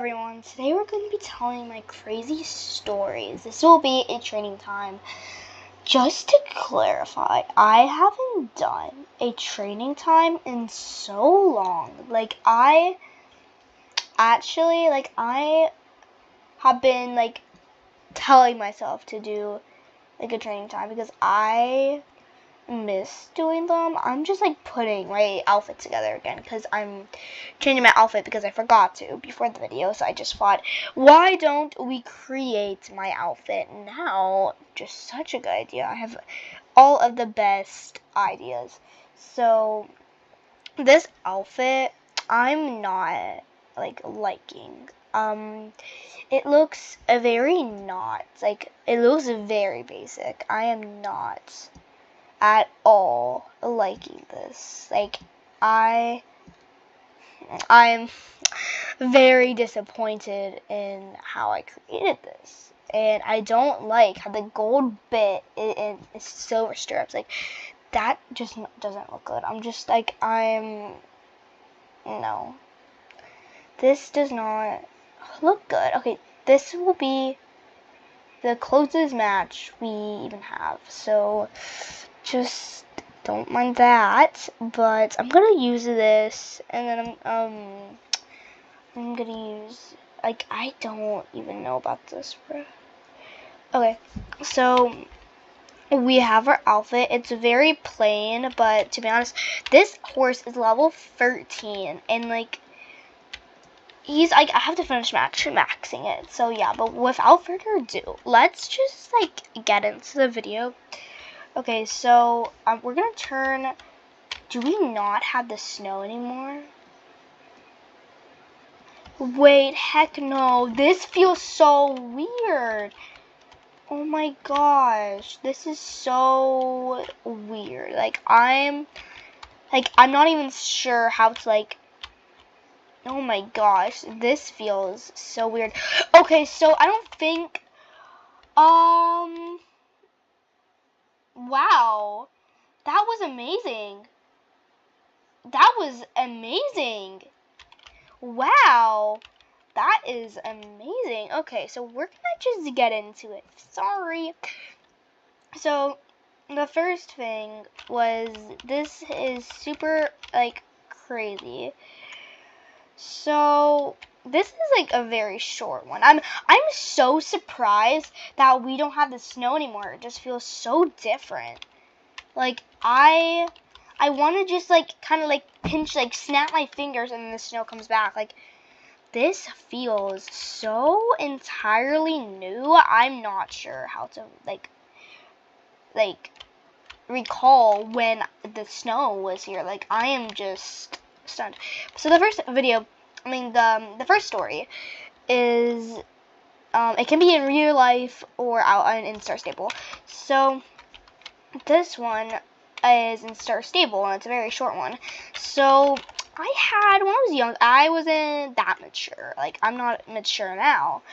everyone, today we're going to be telling my crazy stories. This will be a training time. Just to clarify, I haven't done a training time in so long. I have been telling myself to do a training time because I miss doing them. I'm just putting my outfit together again because I'm changing my outfit because I forgot to before the video, so I just thought, why don't we create my outfit now? Just such a good idea. I have all of the best ideas. So this outfit I'm not liking. It looks very it looks very basic. I am not at all liking this. I'm very disappointed in how I created this. And I don't like how the gold bit is silver strips. That just doesn't look good. No. This does not look good. Okay, this will be the closest match we even have. So just don't mind that, but I'm gonna use this, and then I'm gonna use I don't even know about this, bro. Okay, so we have our outfit. It's very plain, but to be honest, this horse is level 13, and he's I have to finish maxing it. So yeah, but without further ado, let's just get into the video. Okay, so we're gonna turn. Do we not have the snow anymore? Wait, heck no. This feels so weird. Oh my gosh, this is so weird. I'm not even sure how to Oh my gosh, this feels so weird. Okay, so I don't think wow. That was amazing. That was amazing. Wow. That is amazing. Okay, so we're gonna just get into it. Sorry. So, the first thing was, this is super, crazy. So, this is, a very short one. I'm so surprised that we don't have the snow anymore. It just feels so different. I want to just, kind of, pinch, snap my fingers and then the snow comes back. This feels so entirely new. I'm not sure how to, recall when the snow was here. I am just stunned. So the first video, the first story is, it can be in real life or out in Star Stable. So this one is in Star Stable, and it's a very short one. So when I was young, I wasn't that mature. I'm not mature now,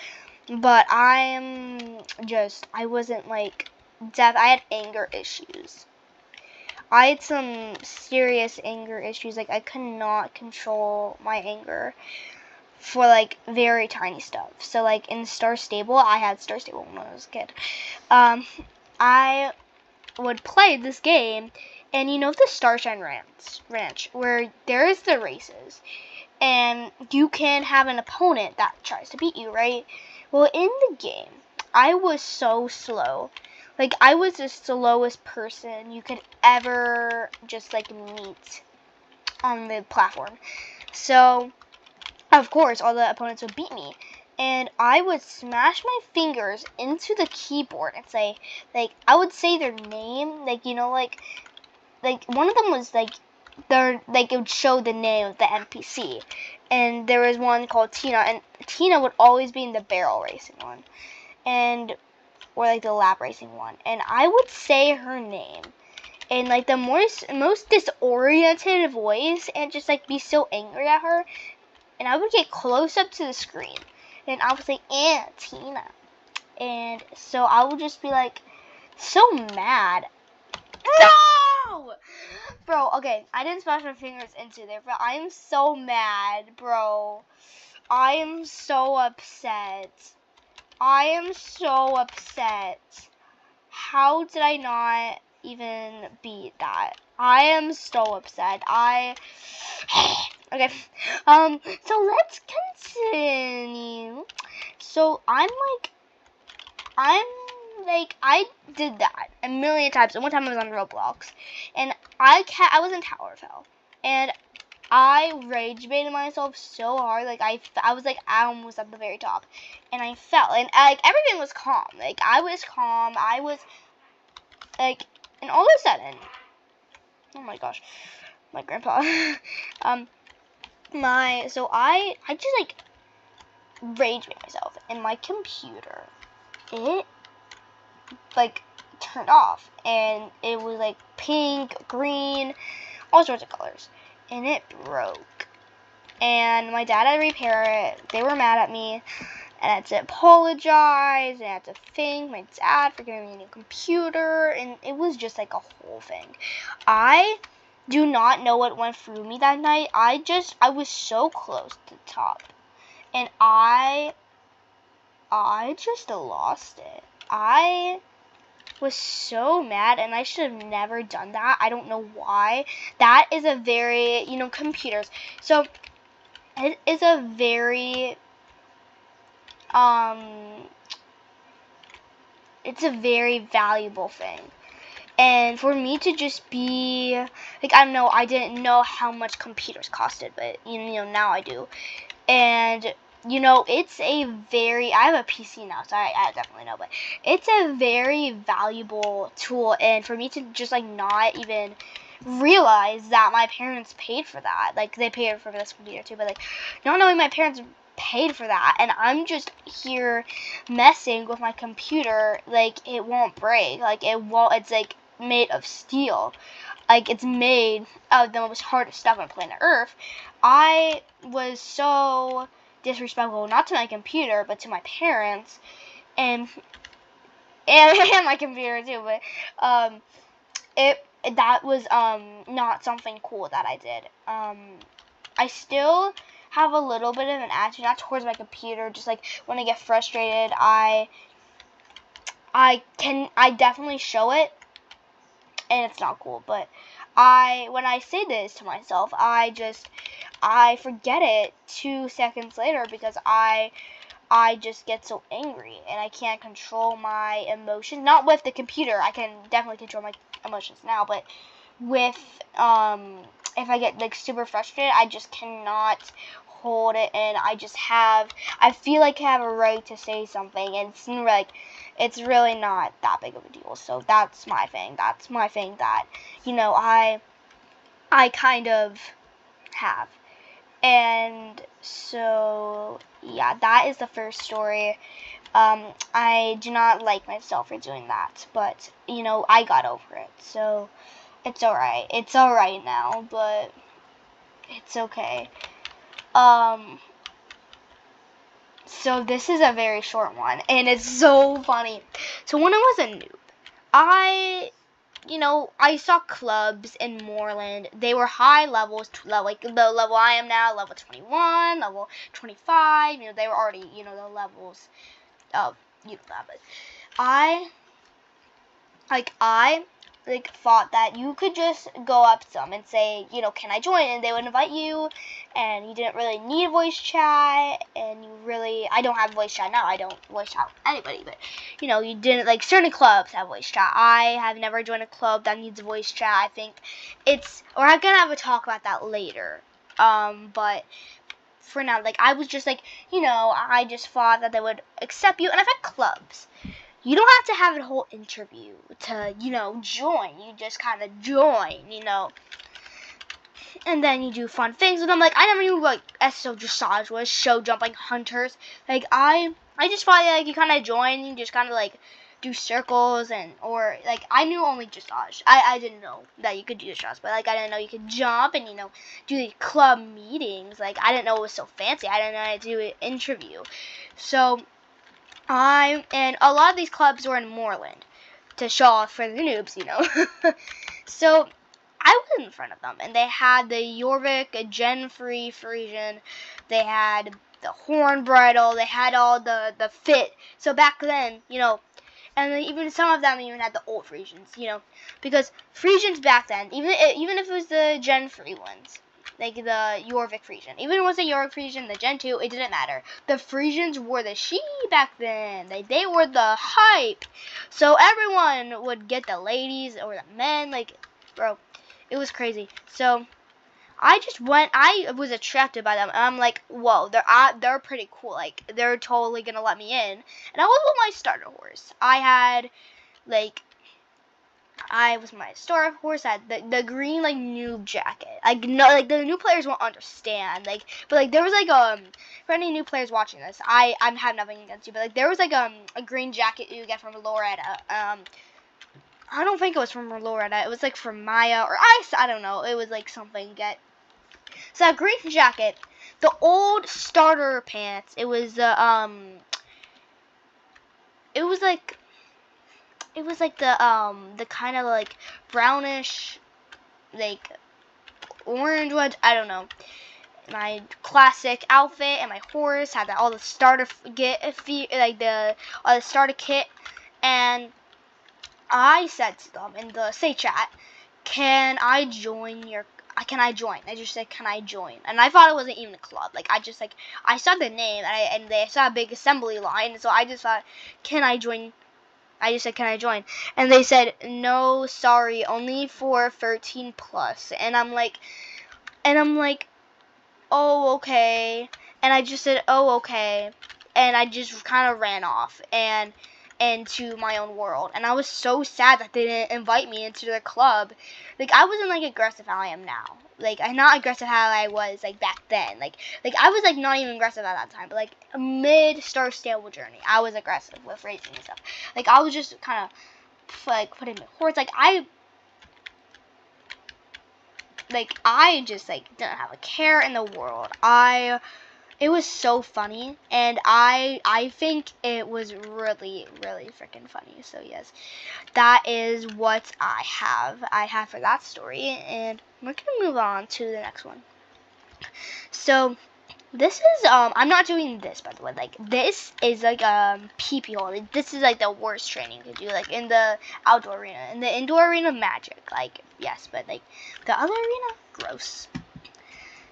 but I wasn't deaf. I had anger issues. I had some serious anger issues. I could not control my anger for very tiny stuff. So in Star Stable, I had Star Stable when I was a kid. I would play this game, and the Starshine Ranch where there's the races, and you can have an opponent that tries to beat you, right? Well, in the game, I was so slow. I was the slowest person you could ever just meet on the platform. So of course all the opponents would beat me, and I would smash my fingers into the keyboard and say, I would say their name, one of them was it would show the name of the NPC, and there was one called Tina, and Tina would always be in the barrel racing one, or the lap racing one, and I would say her name in the most disoriented voice, and just be so angry at her. And I would get close up to the screen, and I would say, Tina. And so I would just be so mad. No! Bro, okay, I didn't smash my fingers into there, but I'm so mad, bro. I am so upset. I am so upset. How did I not even beat that? I am so upset. Okay. So let's continue. So I'm like I did that a million times. And one time I was on Roblox, and I was in Tower Fell, and I rage baited myself so hard. Like I was like almost at the very top, and I fell, and like everything was calm. Like I was calm. I was like, and all of a sudden, oh my gosh, my grandpa, so I just like rage baited myself, and my computer, it like turned off, and it was like pink, green, all sorts of colors, and it broke. And my dad had to repair it. They were mad at me, and I had to apologize, and I had to thank my dad for giving me a new computer, and it was just like a whole thing. I do not know what went through me that night. I was so close to the top, and I just lost it. I was so mad, and I should have never done that. I don't know why. That is a very, computers. So it is a very it's a very valuable thing. And for me to just be like, I don't know, I didn't know how much computers costed, but now I do. And it's a very, I have a PC now, so I definitely know, but it's a very valuable tool. And for me to just like not even realize that my parents paid for that, like they paid for this computer too, but like not knowing my parents paid for that, and I'm just here messing with my computer, like it won't break, like it's like made of steel, like it's made of the most hardest stuff on planet Earth. I was so disrespectful, not to my computer, but to my parents, and my computer too, but that was not something cool that I did. I still have a little bit of an attitude, not towards my computer, just like when I get frustrated, I definitely show it, and it's not cool, but when I say this to myself, I forget it 2 seconds later, because I just get so angry, and I can't control my emotions. Not with the computer. I can definitely control my emotions now, but with if I get like super frustrated, I just cannot hold it, and I feel like I have a right to say something, and it's really not that big of a deal. So that's my thing. That's my thing that I kind of have. And so, yeah, that is the first story. I do not like myself for doing that, but, I got over it, so it's alright. It's alright now, but it's okay. So this is a very short one, and it's so funny. So when I was a noob, I saw clubs in Moreland. They were high levels, like the level I am now, level 21, level 25. They were already, the levels of, that. But I thought that you could just go up to them and say, can I join? And they would invite you, and you didn't really need voice chat, and I don't have voice chat now. I don't voice chat with anybody, but, you didn't, like, certain clubs have voice chat. I have never joined a club that needs voice chat. I think we're going to have a talk about that later, but for now, like, I was just, like, I just thought that they would accept you, and I've had clubs. You don't have to have a whole interview to, join. You just kind of join, and then you do fun things with them. Like, I never knew what SO Dressage was, show jumping hunters. Like, I just thought, like, you kind of join, you just kind of, like, do circles, or, like, I knew only dressage. I didn't know that you could do dressage, but, like, I didn't know you could jump and, do the club meetings. Like, I didn't know it was so fancy. I didn't know how to do an interview. So, and a lot of these clubs were in Moreland to show off for the noobs, So, I was in front of them, and they had the Jorvik, a Gen Free Frisian. They had the horn bridle. They had all the fit. So back then, and then even some of them even had the old Frisians, because Frisians back then, even if it was the Gen 3 ones, like the Jorvik Frisian, even if it was the Jorvik Frisian, the Gen 2, it didn't matter. The Frisians were the shit back then. They were the hype. So everyone would get the ladies or the men, bro, it was crazy. So I was attracted by them, and I'm like, whoa, they're pretty cool. Like, they're totally gonna let me in. And I was with my starter horse. I was my starter horse. I had the green, noob jacket. The new players won't understand. But there was, for any new players watching this, I have nothing against you, but, there was, a green jacket you get from Loretta. I don't think it was from Loretta. It was, from Maya, or I don't know. It was, something get. So that green jacket, the old starter pants, it was the kind of brownish, orange ones. I don't know. My classic outfit and my horse had all the starter all the starter kit, and I said to them in the say chat, can I join? I just said, can I join? And I thought it wasn't even a club. I saw the name, and they saw a big assembly line, so I just thought, can I join? I just said, can I join? And they said, no, sorry, only for 13 plus. And I'm like, oh, okay. And I just said, oh, okay. And I just kind of ran off and into my own world. And I was so sad that they didn't invite me into their club. I wasn't, aggressive how I am now. I'm not aggressive how I was, back then. I was, not even aggressive at that time. But, mid Star Stable Journey, I was aggressive with racing and stuff. I was just kind of, putting my horse. I just, didn't have a care in the world. It was so funny, and I think it was really, really freaking funny. So yes, that is what I have for that story, and we're gonna move on to the next one. So this is I'm not doing this, by the way. This is PPO. This is the worst training to do, in the outdoor arena. In the indoor arena, magic. Yes, but the other arena, gross.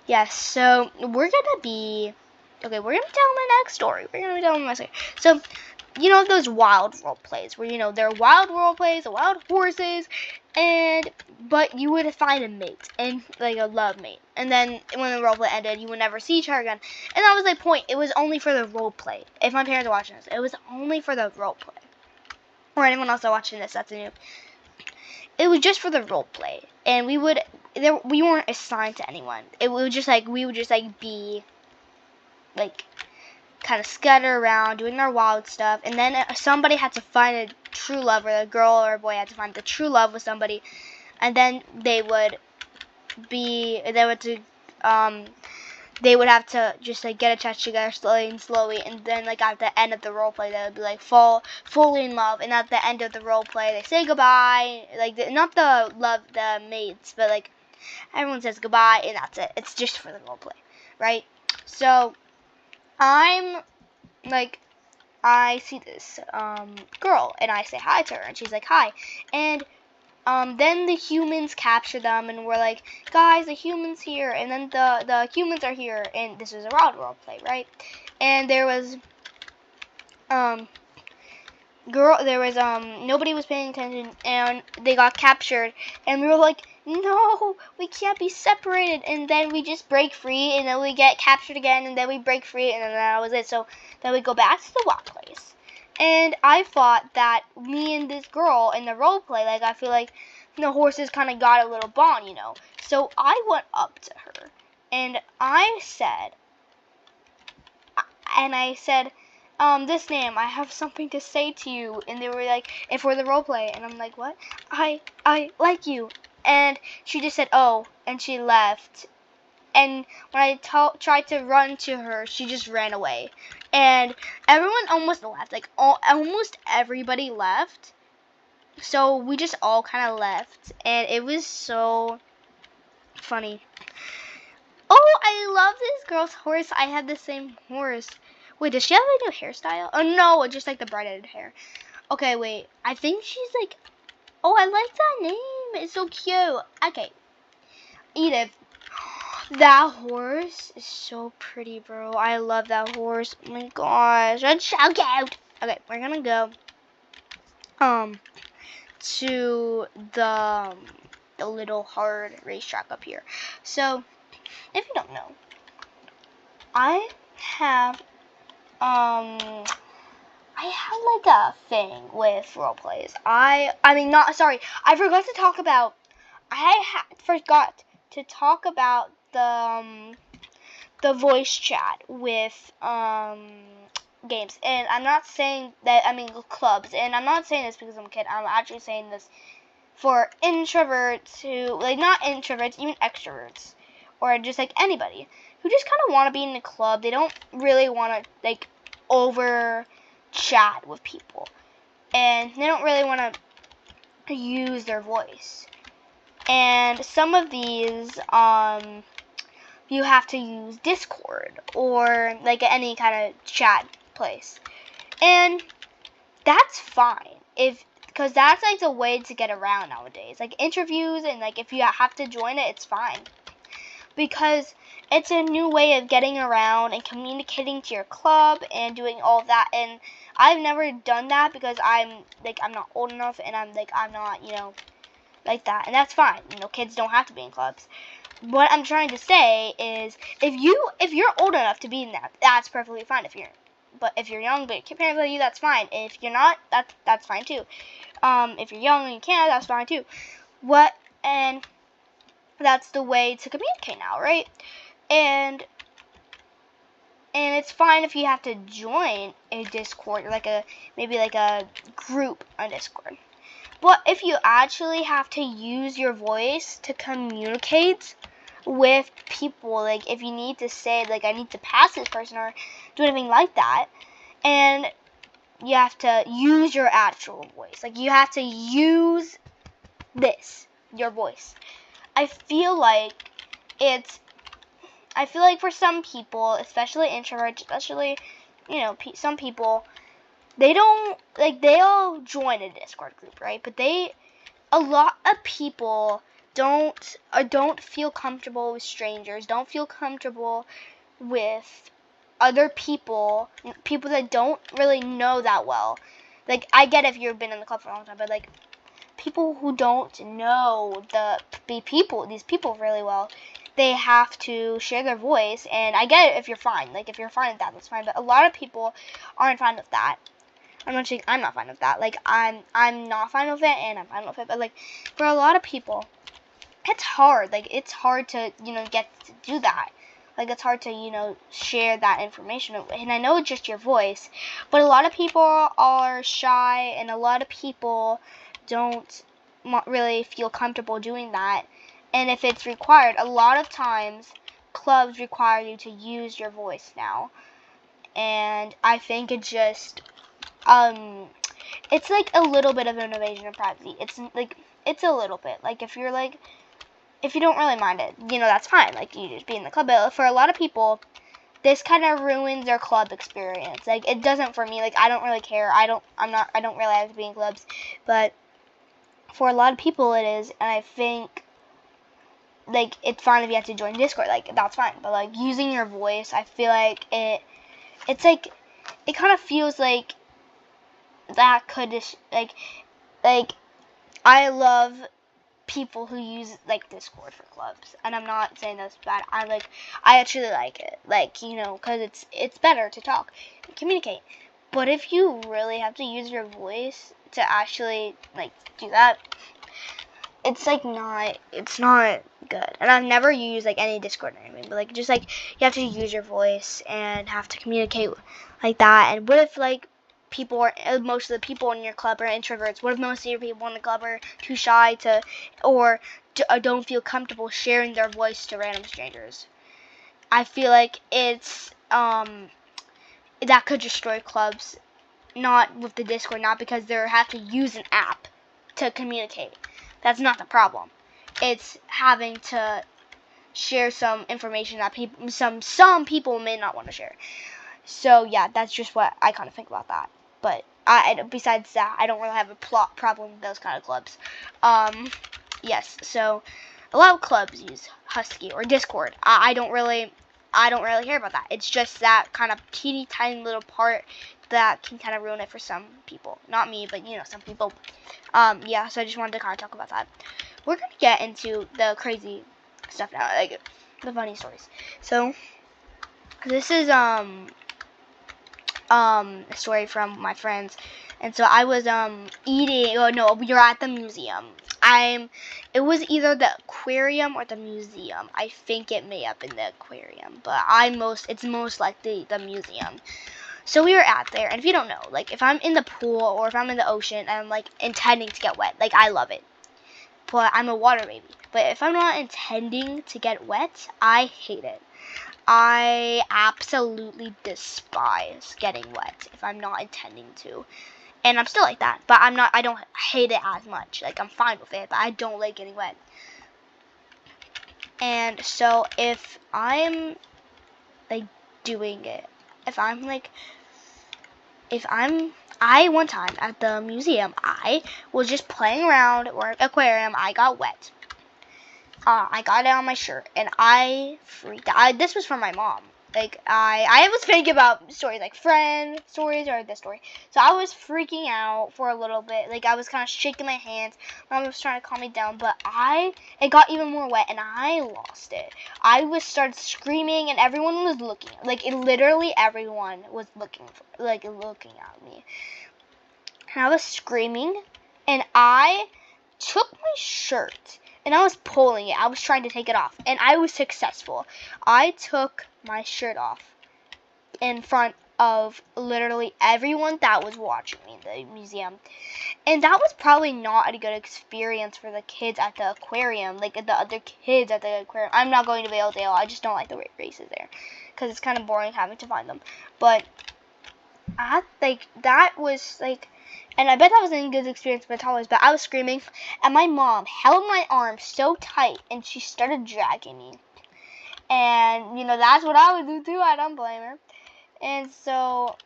Yes, so we're gonna tell my next story. So, those wild role plays where, they're wild role plays, the wild horses, but you would find a mate, and, a love mate. And then when the role play ended, you would never see each other again. And that was the point. It was only for the role play. If my parents are watching this, it was only for the role play. Or anyone else watching this, that's new. It was just for the role play. And we weren't assigned to anyone. It was just we would just be kind of scatter around doing our wild stuff, and then somebody had to find a true love, or a girl or a boy had to find the true love with somebody, and then they would have to just get attached together slowly, and then at the end of the role play they would be fall fully in love, and at the end of the role play they say goodbye, not the love the mates, but everyone says goodbye, and that's it. It's just for the role play, right? So I see this girl, and I say hi to her, and she's like, hi. And then the humans capture them, and we're like, guys, the humans here. And then the humans are here, and this was a wild role play, right? And there was nobody was paying attention, and they got captured, and we were like, no, we can't be separated. And then we just break free, and then we get captured again, and then we break free, and then that was it. So then we go back to the wild place, and I thought that me and this girl in the role play, I feel like the horses kind of got a little bond, So I went up to her, and I said, this name, I have something to say to you. And they were like, and for the role play, and I'm like, what? I like you. And she just said, oh, and she left. And when I tried to run to her, she just ran away. And everyone almost left. Almost everybody left. So we just all kind of left. And it was so funny. Oh, I love this girl's horse. I have the same horse. Wait, does she have a new hairstyle? Oh no, it's just like the braided hair. Okay, wait. I think she's like. Oh, I like that name. It's so cute. Okay, Edith. That horse is so pretty, bro. I love that horse. Oh my gosh, that's so cute. Okay, we're gonna go to the little hard racetrack up here. So, if you don't know, I have like a thing with role plays. I mean not sorry. I forgot to talk about. Forgot to talk about the voice chat with games. And I'm not saying that, I mean clubs. And I'm not saying this because I'm a kid. I'm actually saying this for introverts who, like, not introverts, even extroverts, or just like anybody who just kind of want to be in a club. They don't really want to like over chat with people, and they don't really want to use their voice. And some of these you have to use Discord or like any kind of chat place, and that's fine because that's like the way to get around nowadays. Like interviews and like if you have to join it, it's fine because it's a new way of getting around and communicating to your club and doing all of that. And I've never done that because I'm not old enough, and I'm not, like that, and that's fine. Kids don't have to be in clubs. What I'm trying to say is if you're old enough to be in that, that's perfectly fine. If you're young but your parents let you, that's fine. If you're not, that's fine too. If you're young and you can't, that's fine too. And that's the way to communicate now, right? And it's fine if you have to join a Discord or maybe a group on Discord. But if you actually have to use your voice to communicate with people, like if you need to say like I need to pass this person or do anything like that, and you have to use your actual voice, like you have to use your voice. I feel like for some people, especially introverts, especially some people, they'll join a Discord group, right? But a lot of people don't feel comfortable with strangers, don't feel comfortable with other people that don't really know that well. Like, I get if you've been in the club for a long time, but like people who don't know these people really well, they have to share their voice. And I get it if you're fine. Like, if you're fine with that, that's fine. But a lot of people aren't fine with that. I'm not fine with that. Like, I'm not fine with it, and I'm fine with it. But like, for a lot of people, it's hard. Like, it's hard to get to do that. Like, it's hard to share that information. And I know it's just your voice, but a lot of people are shy, and a lot of people don't really feel comfortable doing that. And if it's required, a lot of times clubs require you to use your voice now. And I think it just it's like a little bit of an invasion of privacy. It's a little bit. Like, if you don't really mind it, that's fine. Like, you just be in the club. But for a lot of people, this kind of ruins their club experience. Like, it doesn't for me. Like, I don't really care. I don't really have to be in clubs. But for a lot of people it is, and I think like it's fine if you have to join Discord. Like, that's fine. But like using your voice, I feel like it's like it kind of feels like that could just like I love people who use like Discord for clubs, and I'm not saying that's bad. I actually like it, because it's better to talk and communicate. But if you really have to use your voice to actually like do that, it's not good. And I've never used like any Discord or anything, but like just like you have to use your voice and have to communicate like that. And what if like most of the people in your club are introverts? What if most of your people in the club are too shy to, or don't feel comfortable sharing their voice to random strangers? I feel like it's that could destroy clubs. Not with the Discord, not because they have to use an app to communicate. That's not the problem. It's having to share some information that some people may not want to share. So yeah, that's just what I kind of think about that. But besides that, I don't really have a problem with those kind of clubs. Yes, so a lot of clubs use Husky or Discord. I don't really care about that. It's just that kind of teeny tiny little part that can kind of ruin it for some people. Not me, but some people. Yeah, so I just wanted to kind of talk about that. We're gonna get into the crazy stuff now, like the funny stories. So this is a story from my friends. And so I was eating. Oh no, we were at the museum. It was either the aquarium or the museum. I think it may have been the aquarium, but it's most likely the museum. So we were at there, and if you don't know, like if I'm in the pool or if I'm in the ocean and I'm like intending to get wet, like I love it. But I'm a water baby. But if I'm not intending to get wet, I hate it. I absolutely despise getting wet if I'm not intending to. And I'm still like that, but I don't hate it as much. Like, I'm fine with it, but I don't like getting wet. And so if I'm like doing it, one time at the museum, I was just playing around or aquarium, I got wet. I got it on my shirt, and I freaked out. This was from my mom. Like, I was thinking about stories, like friend stories or this story. So I was freaking out for a little bit. Like, I was kind of shaking my hands. Mom was trying to calm me down, but it got even more wet, and I lost it. Started screaming, and everyone was looking. Like, literally everyone was looking at me. And I was screaming, and I took my shirt, and I was pulling it. I was trying to take it off, and I was successful. I took my shirt off in front of literally everyone that was watching me in the museum. And that was probably not a good experience for the kids at the aquarium, like the other kids at the aquarium. I'm not going to Valedale. I just don't like the races there because it's kind of boring having to find them. But that was like, and I bet that was a good experience for toddlers, but I was screaming, and my mom held my arm so tight, and she started dragging me. And, that's what I would do too. I don't blame her. And so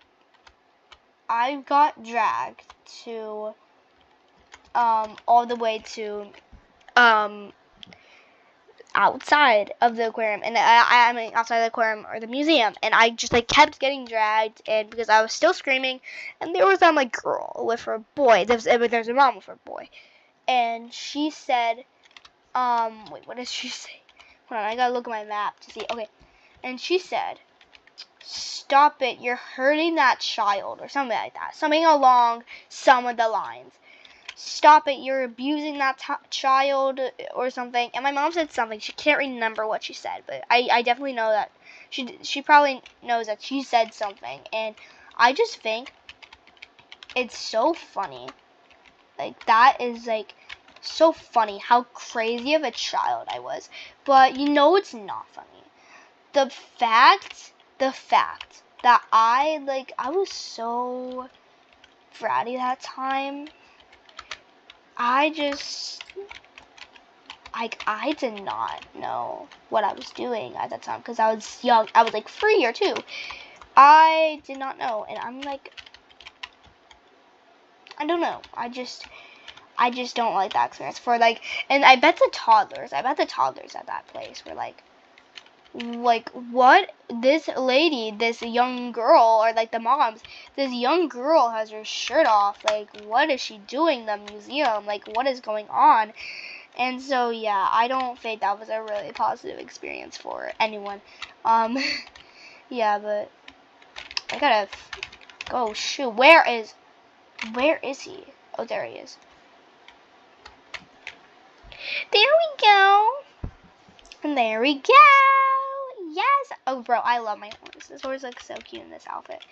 I got dragged to, all the way to, outside of the aquarium, and I mean outside the aquarium or the museum, and I just kept getting dragged, and because I was still screaming, and there was girl with her boy. There's a mom with her boy, and she said, wait, what did she say? Hold on, I gotta look at my map to see. Okay, and she said, "Stop it! You're hurting that child," or something like that, something along some of the lines. "Stop it, you're abusing that child," or something. And my mom said something. She can't remember what she said, but I definitely know that she probably knows that she said something. And I just think it's so funny. That is so funny how crazy of a child I was. But it's not funny. The fact that I was so bratty that time. I did not know what I was doing at that time because I was young. I was 3 or 2. I did not know, and I'm I don't know. I just don't like that experience and I bet the toddlers at that place were what? This lady, this young girl, or the moms, this young girl has her shirt off. What is she doing in the museum? What is going on? And so, yeah, I don't think that was a really positive experience for anyone. Yeah, but I gotta go. Shoot, where is he? Oh, there he is. There we go. And there we go. Yes. Oh, bro, I love my horse. This horse looks so cute in this outfit.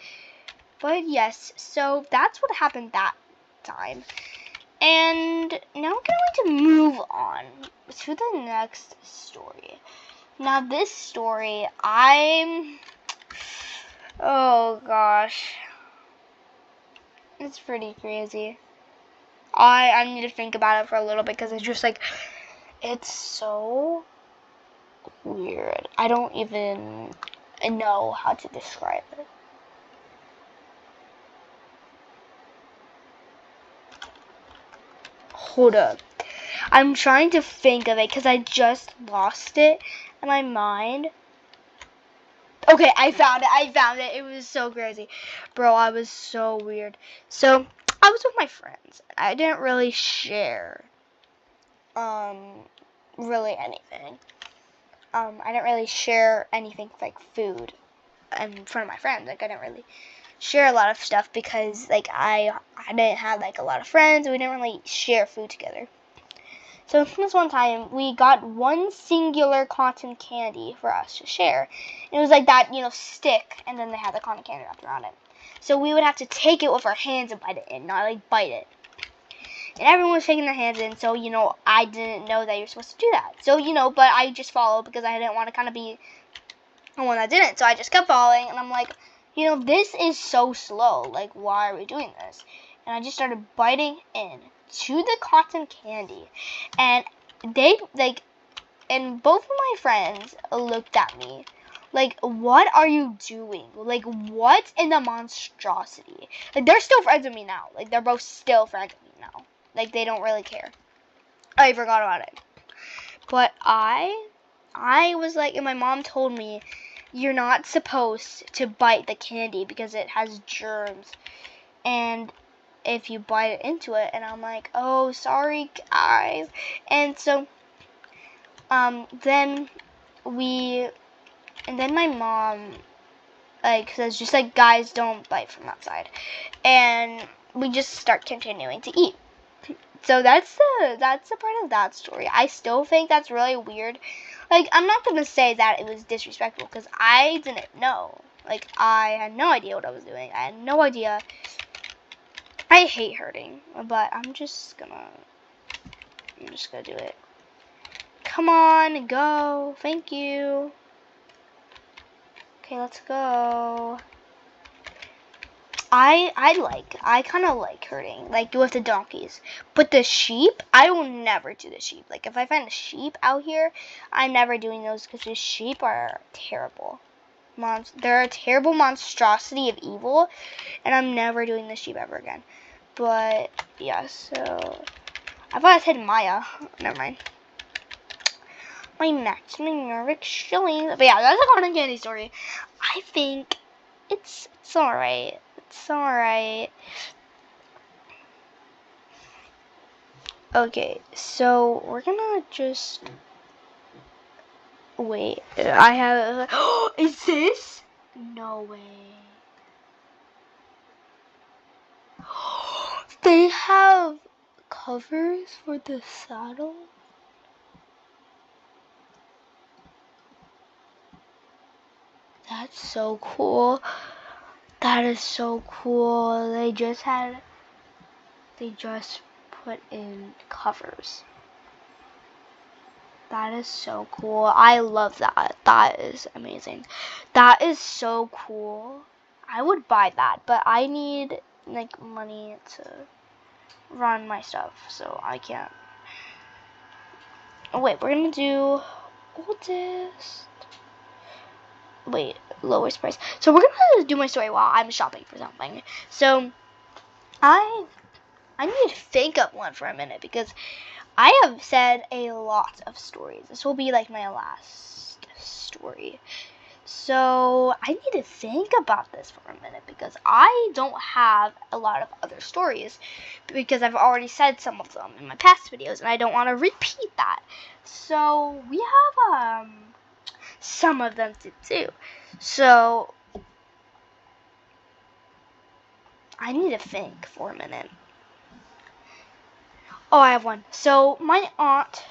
But yes, so that's what happened that time. And now I'm going to move on to the next story. Now, this story, oh gosh, it's pretty crazy. I need to think about it for a little bit because it's just it's so weird. I don't even know how to describe it. Hold up. I'm trying to think of it because I just lost it in my mind. Okay, I found it. I found it. It was so crazy. Bro, I was so weird. So, I was with my friends. I didn't really share really anything. I didn't really share anything like food in front of my friends. Like, I didn't really share a lot of stuff because like I didn't have like a lot of friends. We didn't really share food together. So this one time we got one singular cotton candy for us to share. And it was like that, stick, and then they had the cotton candy wrapped around it. So we would have to take it with our hands and bite it in, not like bite it. And everyone was taking their hands in, so I didn't know that you're supposed to do that. So but I just followed because I didn't want to kind of be the one that didn't. So I just kept following, and I'm like, this is so slow. Like, why are we doing this? And I just started biting in to the cotton candy, and and both of my friends looked at me like, what are you doing? Like, what in the monstrosity? Like, they're still friends with me now. Like, they're both still friends with me now. Like, they don't really care. I forgot about it. But I was like, and my mom told me, you're not supposed to bite the candy because it has germs. And if you bite into it, and I'm like, oh, sorry, guys. And so, then my mom, like, says, just like, guys, don't bite from that side. And we just start continuing to eat. So that's the part of that story. I still think that's really weird. Like, I'm not gonna say that it was disrespectful because I didn't know. Like, I had no idea what I was doing. I had no idea. I hate hurting, but I'm just gonna do it. Come on, go. Thank you. Okay, let's go. I kind of like herding, like with the donkeys. But the sheep, I will never do the sheep. Like, if I find a sheep out here, I'm never doing those because the sheep are terrible. They're a terrible monstrosity of evil, and I'm never doing the sheep ever again. But, yeah, so I thought I said Maya. Never mind. My maximum nervous shilling. But yeah, that's a cotton candy story. I think it's alright. It's alright. Okay, so we're gonna just wait. I have. Is this? No way. They have covers for the saddle. That's so cool. That is so cool. They just put in covers. That is so cool. I love that. That is amazing. That is so cool. I would buy that, but I need like money to run my stuff, so I can't. Oh wait, we're gonna do oldest. Wait, lowest price. So we're gonna do my story while I'm shopping for something. So I need to think of one for a minute because I have said a lot of stories. This will be like my last story. So I need to think about this for a minute because I don't have a lot of other stories because I've already said some of them in my past videos and I don't want to repeat that. So we have some of them to do. So I need to think for a minute. Oh, I have one. So my aunt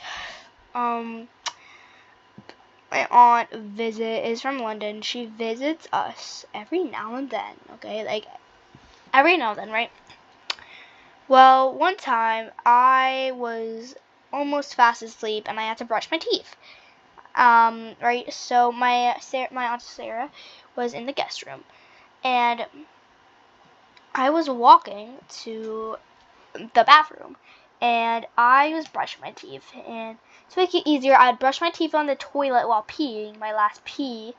is from London. She visits us every now and then, okay? Like, every now and then, right? Well, one time, I was almost fast asleep, and I had to brush my teeth. Right? So, my Aunt Sarah was in the guest room, and I was walking to the bathroom, and I was brushing my teeth. And to make it easier, I'd brush my teeth on the toilet while peeing, my last pee,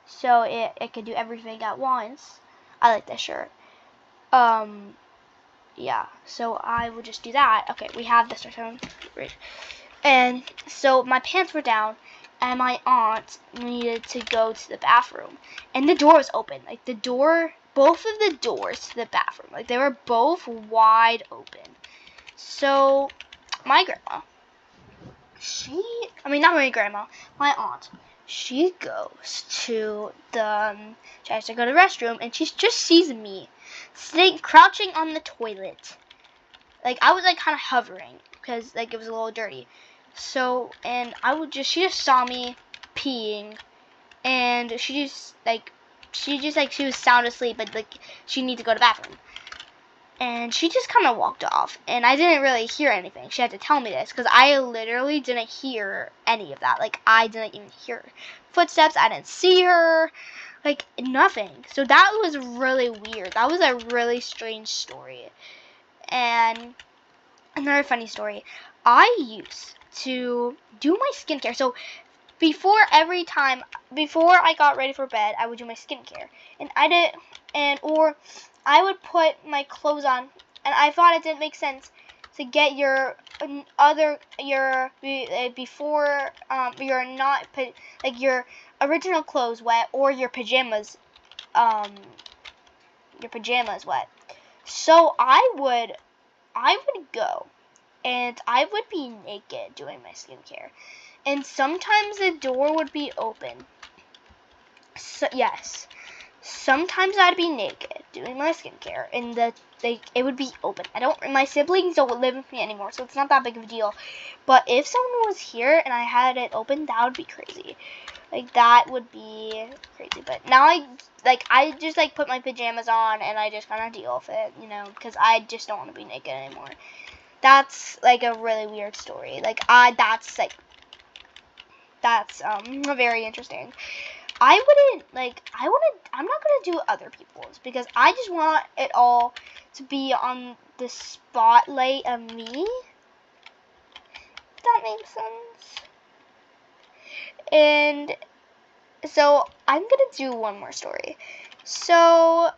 so it could do everything at once. I like this shirt. Yeah, so I would just do that. Okay, we have this right. And so my pants were down, and my aunt needed to go to the bathroom, and the door was open. Like both of the doors to the bathroom, like they were both wide open. So my grandma, not my grandma, my aunt, she goes to she has to go to the restroom, and she just sees me sitting, crouching on the toilet. Like, I was, like, kind of hovering, because, like, it was a little dirty. So, and she just saw me peeing, and she was sound asleep, but, like, she needed to go to the bathroom. And she just kind of walked off, and I didn't really hear anything. She had to tell me this, because I literally didn't hear any of that. Like, I didn't even hear footsteps. I didn't see her. Like, nothing. So that was really weird. That was a really strange story. And another funny story. I used to do my skincare. So before I got ready for bed, I would do my skincare. And or I would put my clothes on, and I thought it didn't make sense to get your original clothes wet, or your pajamas wet. So I would go, and I would be naked doing my skincare. And sometimes the door would be open. So, yes. Sometimes I'd be naked doing my skincare, and it would be open. My siblings don't live with me anymore, so it's not that big of a deal. But if someone was here and I had it open, that would be crazy. Like, that would be crazy. But now I just, like, put my pajamas on, and I just kind of deal with it, because I just don't want to be naked anymore. That's, like, a really weird story. Like, that's very interesting. I'm not gonna do other people's, because I just want it all to be on the spotlight of me. If that makes sense. And so I'm gonna do one more story. So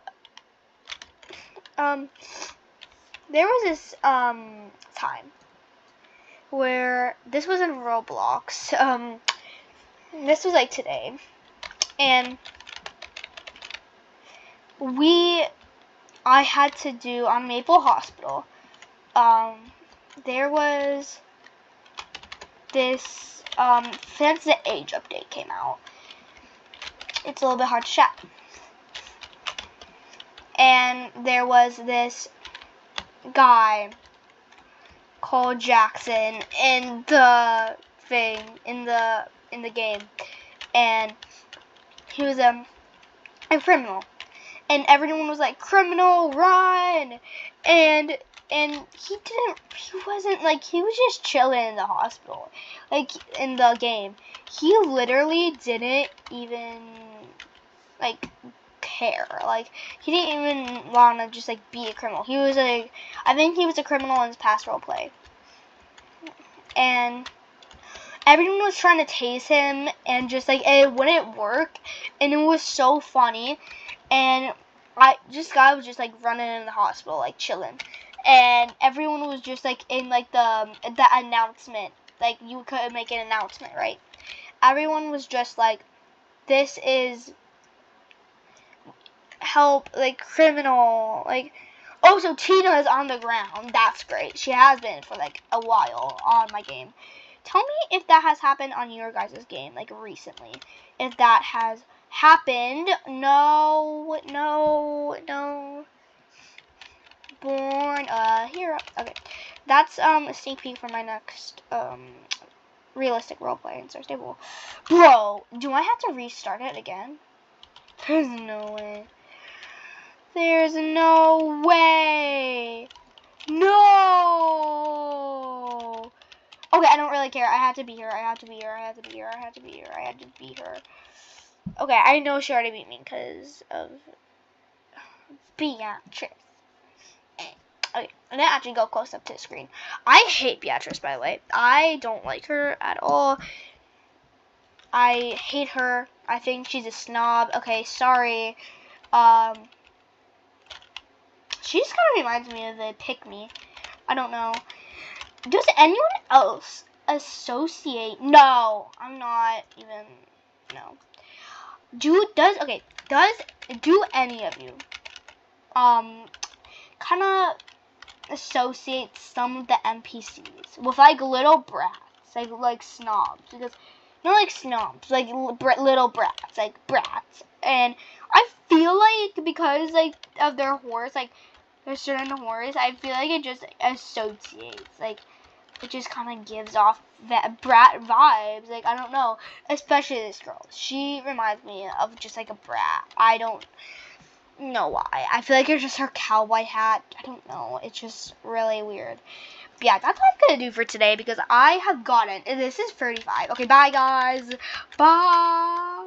there was this time where this was in Roblox. This was like today, and I had to do on Maple Hospital. There was this since the age update came out, it's a little bit hard to chat. And there was this guy called Jackson in the thing in the game, and he was a criminal, and everyone was like, "Criminal, run!" And he was just chilling in the hospital, like, in the game. He literally didn't even, like, care. Like, he didn't even want to just, like, be a criminal. I think he was a criminal in his past roleplay. And everyone was trying to tase him, and just, like, it wouldn't work, and it was so funny. And guy was just, like, running in the hospital, like, chilling. And everyone was just, like, in, like, the announcement. Like, you could make an announcement, right? Everyone was just, like, this is help, like, criminal, like, oh, so Tina is on the ground. That's great. She has been for, like, a while on my game. Tell me if that has happened on your guys' game, like, recently. If that has happened. No. Born a hero. Okay. That's a sneak peek for my next realistic roleplay in Star Stable. Bro, do I have to restart it again? There's no way. There's no way. No. Okay, I don't really care. I had to be her. Okay, I know she already beat me because of Beatrice. Okay, I'm gonna actually go close up to the screen. I hate Beatrice, by the way. I don't like her at all. I hate her. I think she's a snob. Okay, sorry. She just kind of reminds me of the Pick Me. I don't know. Does anyone else associate? No, I'm not even. No. Do any of you kind of associate some of the NPCs with like little brats, like snobs, because not like snobs, like little brats, like brats. And I feel like because like of their horse, like there's certain horse, I feel like it just associates, like it just kind of gives off that brat vibes. Like I don't know, especially this girl. She reminds me of just like a brat. I don't know why. I feel like it's just her cowboy hat. I don't know. It's just really weird. But yeah, that's what I'm gonna do for today because I have gotten. This is 35. Okay, bye guys. Bye.